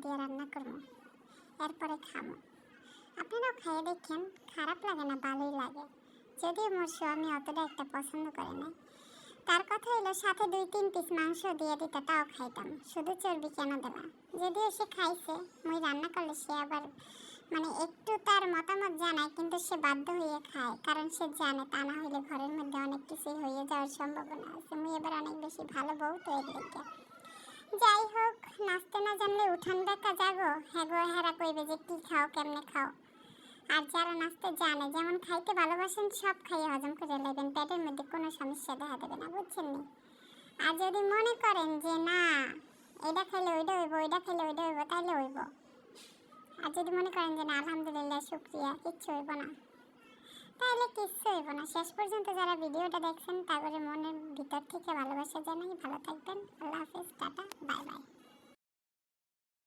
দিয়ে রান্না করবো, এরপরে খাবো। আপনারাও খাইয়ে দেখেন, খারাপ লাগে না, ভালোই লাগে। যদিও মোর স্বামী অতটা একটা পছন্দ করে না। তার কথা হলো সাথে 2-3 পিস মাংস দিয়ে দিত, তাও খাইতাম। শুধু চর্বি কেন দেবা? যদিও সে খাইছে, মুই রান্না করলে সে আবার মানে একটু তার মতামত জানায়, কিন্তু সে বাধ্য হয়ে খায়, কারণ সে জানে তা না হলে ঘরের মধ্যে অনেক কিছুই হয়ে যাওয়ার সম্ভাবনা আছে। মুই এবার অনেক বেশি ভালো বউ তো এর লেগে। যাই হোক, নাচতে না জানলে উঠান দেখা যাগো, হ্যাগো হেরা কইবে যে কি খাও, কেমনে খাও। আর যারা নাচতে জানে, যেমন খাইতে ভালোবাসেন, সব খাইয়ে হজম করে নেবেন, পেটের মধ্যে কোনো সমস্যা দেখা দেবে না, বুঝছেন নি? আর যদি মনে করেন যে না এটা খাইলে ওইটা হইব, ওইটা খাইলে ওইটা হইব, তাইলে হইব। আর যদি মনে করেন যে না আলহামদুলিল্লাহ শুকরিয়া, কিচ্ছু হইব না, তাহলে কিচ্ছু হইব না। শেষ পর্যন্ত যারা ভিডিওটা দেখছেন তাদের মনের ভিতর থেকে ভালোবাসা জানাই। ভালো থাকবেন। আল্লাহ হাফেজ, টাটা, বাই বাই।